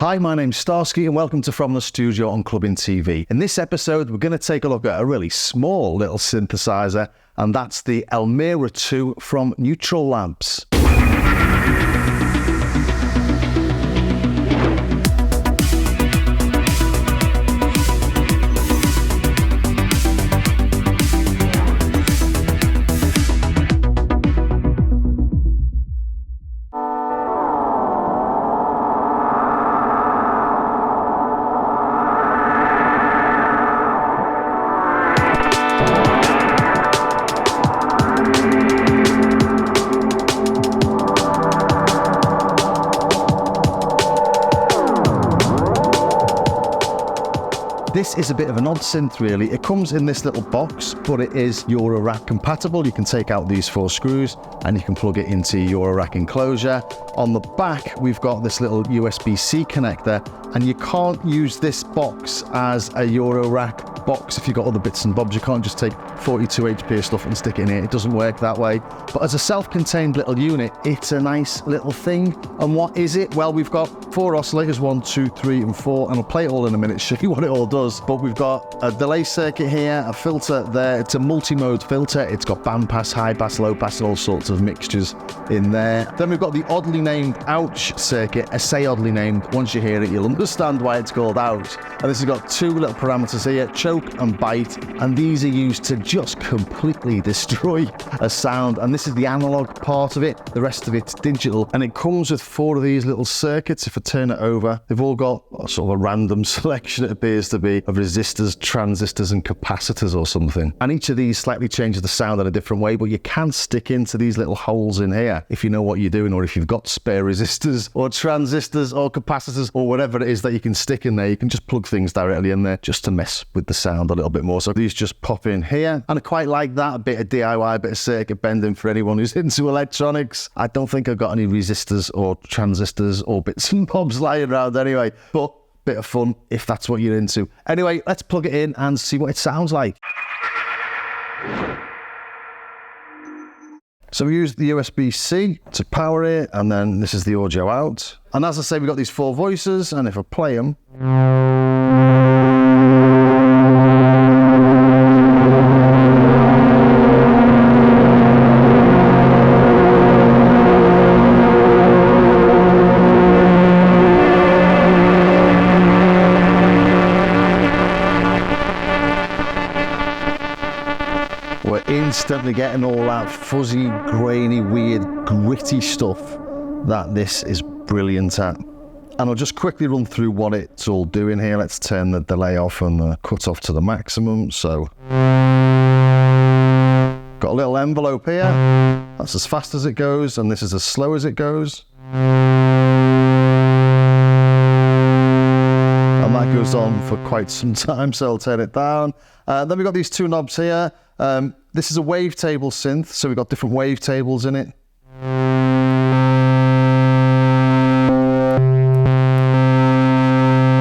Hi, my name's Starsky and welcome to From the Studio on Clubbing TV. In this episode, we're going to take a look at a really small little synthesizer, and that's the Elmyra2 from Neutral Labs. This is a bit of an odd synth really. It comes in this little box, but it is Eurorack compatible. You can take out these 4 screws and you can plug it into your Eurorack enclosure. On the back, we've got this little USB-C connector, and you can't use this box as a Eurorack box if you've got other bits and bobs. You can't just take 42 HP stuff and stick it in here. It doesn't work that way. But as a self-contained little unit, it's a nice little thing. And what is it? Well, we've got 4 oscillators, 1, 2, 3, and 4, and I'll play it all in a minute, show you what it all does. But we've got a delay circuit here, a filter there. It's a multi-mode filter. It's got bandpass, high pass, low pass, and all sorts of mixtures in there. Then we've got the oddly named ouch circuit. I say oddly named. Once you hear it, you'll understand why it's called ouch. And this has got 2 little parameters here, choke and bite, and these are used to just completely destroy a sound. And this is the analog part of it. The rest of it's digital, and it comes with 4 of these little circuits. If I turn it over, they've all got sort of a random selection, it appears to be, of resistors, transistors, and capacitors or something. And each of these slightly changes the sound in a different way, but you can stick into these little holes in here if you know what you're doing, or if you've got spare resistors or transistors or capacitors or whatever it is that you can stick in there. You can just plug things directly in there just to mess with the sound a little bit more. So these just pop in here, and I quite like that. A bit of DIY, a bit of circuit bending for anyone who's into electronics. I don't think I've got any resistors or transistors or bits and bobs lying around anyway, but bit of fun if that's what you're into. Anyway, let's plug it in and see what it sounds like. So we use the USB-C to power it, and then this is the audio out. And as I say, we've got these 4 voices, and if I play them, we're instantly getting all that fuzzy, grainy, weird, gritty stuff that this is brilliant at. And I'll just quickly run through what it's all doing here. Let's turn the delay off and the cut off to the maximum. So, got a little envelope here. That's as fast as it goes, and this is as slow as it goes. And that goes on for quite some time, so I'll turn it down. Then we've got these 2 knobs here. This is a wavetable synth, so we've got different wavetables in it.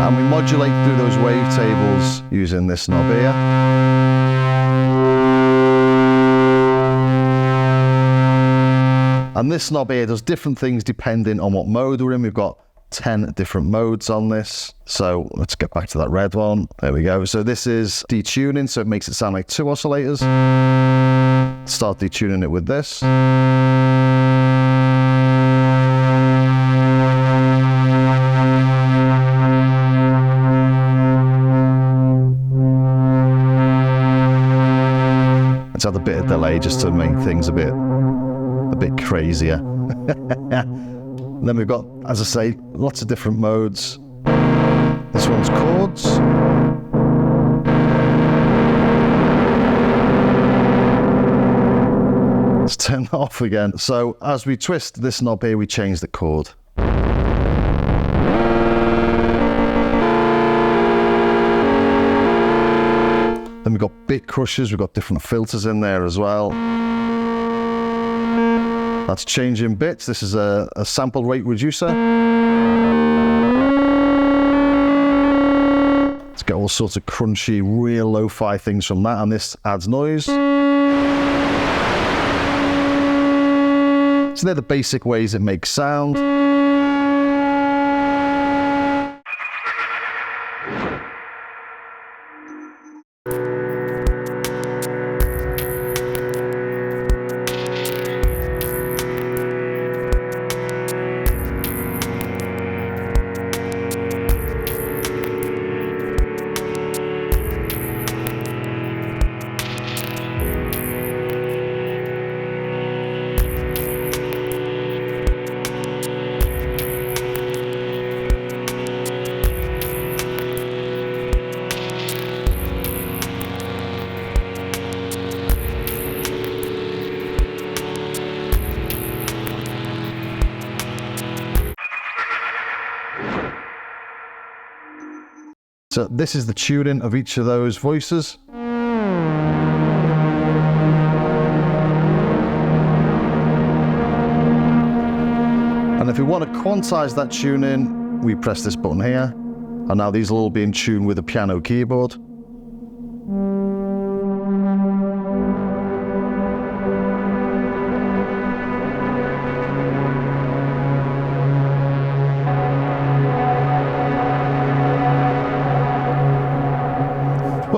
And we modulate through those wavetables using this knob here. And this knob here does different things depending on what mode we're in. We've got 10 different modes on this. So let's get back to that red one. There we go. So this is detuning, so it makes it sound like 2 oscillators. Start detuning it with this. Let's add a bit of delay just to make things a bit crazier. Then we've got, as I say, lots of different modes. This one's chords. Let's turn that off again. So as we twist this knob here, we change the chord. Then we've got bit crushers, we've got different filters in there as well. That's changing bits. This is a sample rate reducer. Let's get all sorts of crunchy, real lo-fi things from that, and this adds noise. So they're the basic ways it makes sound. So this is the tuning of each of those voices. And if we want to quantize that tuning, we press this button here. And now these will all be in tune with the piano keyboard.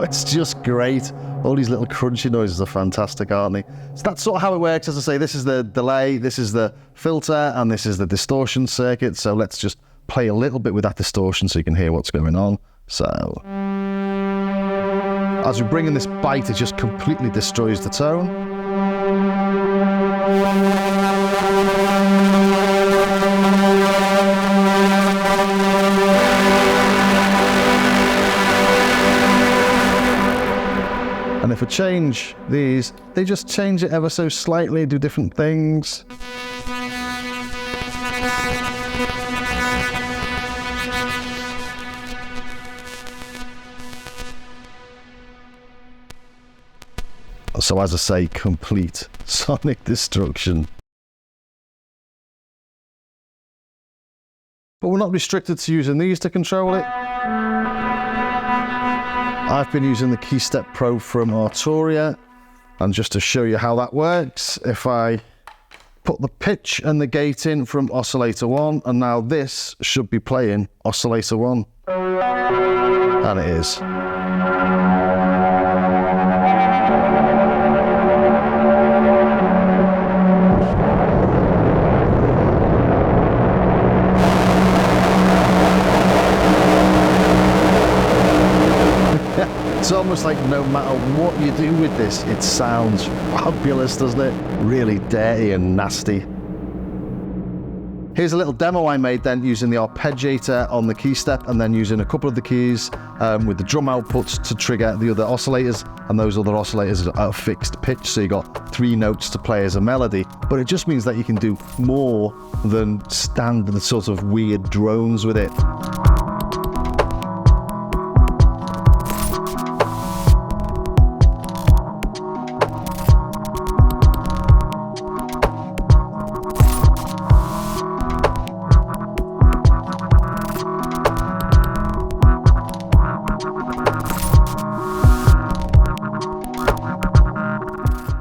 It's just great. All these little crunchy noises are fantastic, aren't they? So that's sort of how it works. As I say, this is the delay, this is the filter, and this is the distortion circuit. So let's just play a little bit with that distortion so you can hear what's going on. So as we bring in this bite, it just completely destroys the tone. And if we change these, they just change it ever so slightly, do different things. So as I say, complete sonic destruction. But we're not restricted to using these to control it. I've been using the KeyStep Pro from Arturia, and just to show you how that works, if I put the pitch and the gate in from oscillator 1, and now this should be playing oscillator 1, and it is. It's almost like no matter what you do with this, it sounds fabulous, doesn't it? Really dirty and nasty. Here's a little demo I made then using the arpeggiator on the KeyStep, and then using a couple of the keys with the drum outputs to trigger the other oscillators, and those other oscillators are at a fixed pitch, so you got 3 notes to play as a melody. But it just means that you can do more than standard sort of weird drones with it.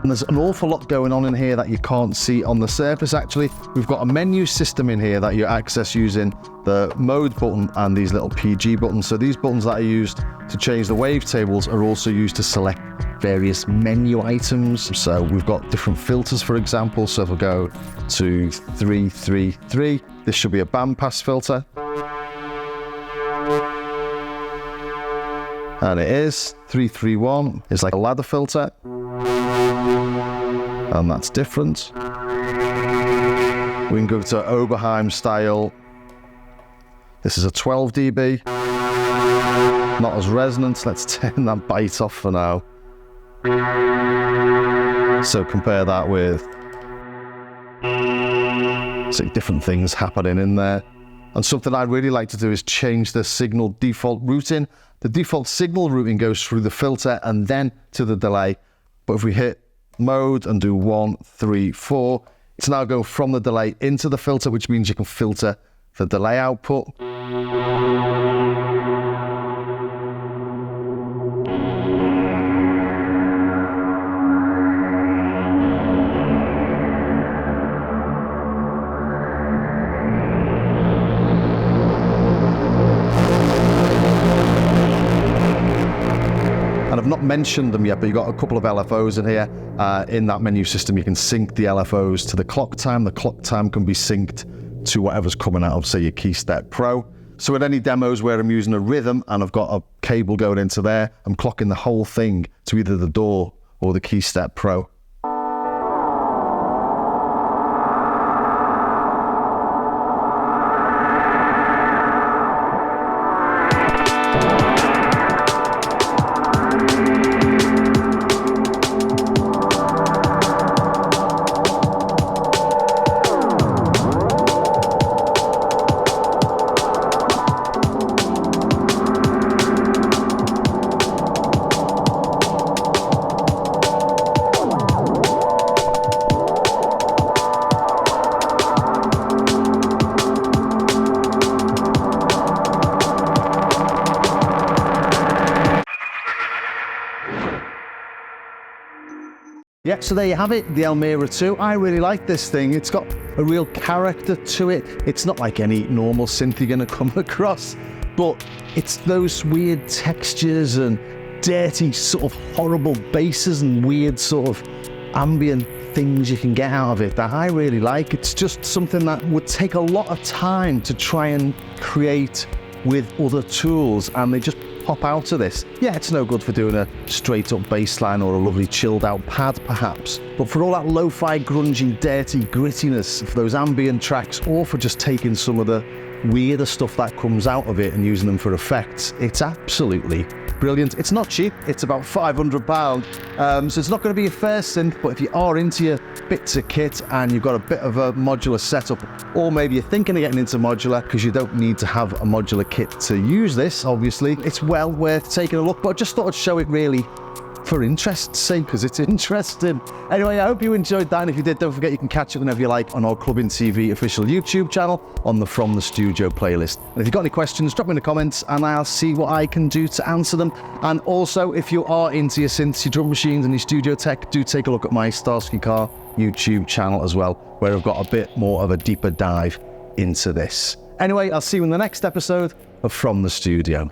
And there's an awful lot going on in here that you can't see on the surface actually. We've got a menu system in here that you access using the mode button and these little PG buttons. So these buttons that are used to change the wavetables are also used to select various menu items. So we've got different filters, for example. So if we go to 333, this should be a bandpass filter. And it is. 331 is like a ladder filter. And that's different. We can go to Oberheim style. This is a 12 dB. Not as resonant. Let's turn that bite off for now. So compare that with, so different things happening in there. And something I'd really like to do is change the signal default routing. The default signal routing goes through the filter and then to the delay. But if we hit mode and do 1, 3, 4, it's now going from the delay into the filter, which means you can filter the delay output. And I've not mentioned them yet, but you've got a couple of LFOs in here. In that menu system, you can sync the LFOs to the clock time. The clock time can be synced to whatever's coming out of, say, your KeyStep Pro. So at any demos where I'm using a rhythm and I've got a cable going into there, I'm clocking the whole thing to either the DAW or the KeyStep Pro. yeah, so there you have it, the Elmyra2. I really like this thing. It's got a real character to it. It's not like any normal synth you're going to come across, but it's those weird textures and dirty sort of horrible basses and weird sort of ambient things you can get out of it that I really like. It's just something that would take a lot of time to try and create with other tools, and they just pop out of this. Yeah, it's no good for doing a straight up bass line or a lovely chilled out pad perhaps, but for all that lo-fi, grungy, dirty grittiness, for those ambient tracks, or for just taking some of the weirder stuff that comes out of it and using them for effects, it's absolutely brilliant. It's not cheap, it's about £500, so it's not going to be your first synth, but if you are into your bits of kit and you've got a bit of a modular setup, or maybe you're thinking of getting into modular because you don't need to have a modular kit to use this, obviously, it's well worth taking a look. But I just thought I'd show it really for interest's sake, because it's interesting. Anyway, I hope you enjoyed that, and if you did, don't forget you can catch it whenever you like on our Clubbing TV official YouTube channel on the From the Studio playlist. And if you've got any questions, drop me in the comments and I'll see what I can do to answer them. And also, if you are into your synths, your drum machines and your studio tech, do take a look at my Starsky Car YouTube channel as well, where I've got a bit more of a deeper dive into this. Anyway, I'll see you in the next episode of From the Studio.